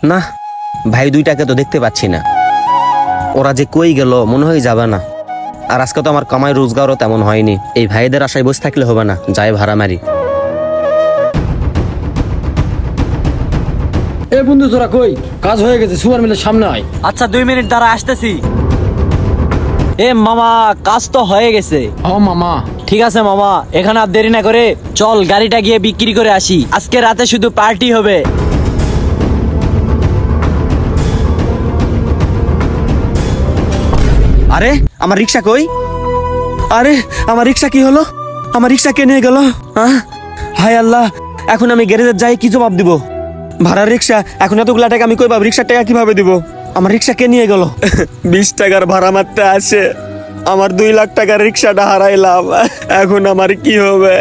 না, ভাই দুইটাকে তো দেখতে পাচ্ছি না। ওরা যে কই গেল মনে হয় যাবে না। আর আজকে তো আমার কামাই রোজগারও তেমন হয়নি। এই ভাইদের আশায় বসে থাকলে হবে না, যাই ভাড়া মারি। এ বন্ধু তোরা কই? কাজ হয়ে গেছে, সুপার মিলের সামনে আয়। আচ্ছা 2 মিনিট দ্বারা আসতেছি। এ মামা, কাজ তো হয়ে গেছে। ও মামা, ঠিক আছে মামা, এখানে আর দেরি না করে চল গাড়িটা গিয়ে বিক্রি করে আসি। আজকে রাতে শুধু পার্টি হবে। আরে আমার রিক্সা কই? আরে আমার রিক্সা কি হলো? আমার রিক্সা কে নিয়ে গেল? হায় আল্লাহ, এখন আমি গ্যারেজে যাই কি জবাব দিব? ভাড়ার রিক্সা, এখন এতগুলা টাকা আমি কই পাবো? রিক্সার টাকা কিভাবে দিব? আমার রিক্সা কে নিয়ে গেল? 20 টাকার ভাড়া মারতে আসে, আমার 2 লাখ টাকার রিক্সাটা হারাইলাম। এখন আমার কি হবে?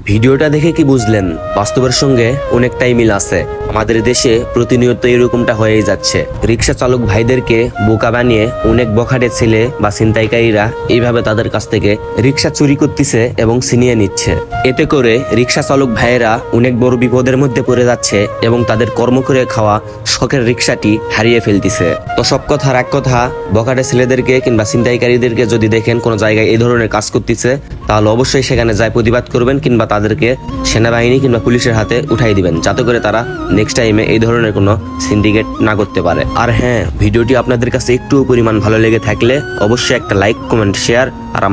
ভিডিওটা দেখে কি বুঝলেন? বাস্তবের সঙ্গে অনেকটাই মিল আছে। আমাদের দেশে প্রতিনিয়ত এরকমটা হয়েই যাচ্ছে। রিক্সা চালক ভাইদেরকে বোকা বানিয়ে অনেক বখাটে ছেলে বা ছিনতাইকারীরা এইভাবে তাদের কাছ থেকে রিক্সা চুরি করতেছে এবং ছিনিয়ে নিচ্ছে। এতে করে রিক্সা চালক ভাইয়েরা অনেক বড় বিপদের মধ্যে পড়ে যাচ্ছে এবং তাদের কর্ম করে খাওয়া শখের রিক্সাটি হারিয়ে ফেলতেছে। তো সব কথার এক কথা, বখাটে ছেলেদেরকে কিংবা ছিনতাইকারীদেরকে যদি দেখেন কোনো জায়গায় এই ধরনের কাজ করতেছে, তাহলে অবশ্যই সেখানে যায় প্রতিবাদ করবেন কিংবা তাদেরকে সেনাবাহিনী কিংবা পুলিশের হাতে উঠাই দিবেন, যাতে করে তারা নেক্সট টাইমে এই ধরনের কোনো সিন্ডিকেট না করতে পারে। আর হ্যাঁ, ভিডিওটি আপনাদের কাছে একটু পরিমাণ ভালো লেগে থাকলে অবশ্যই একটা লাইক, কমেন্ট, শেয়ার আর আমাদের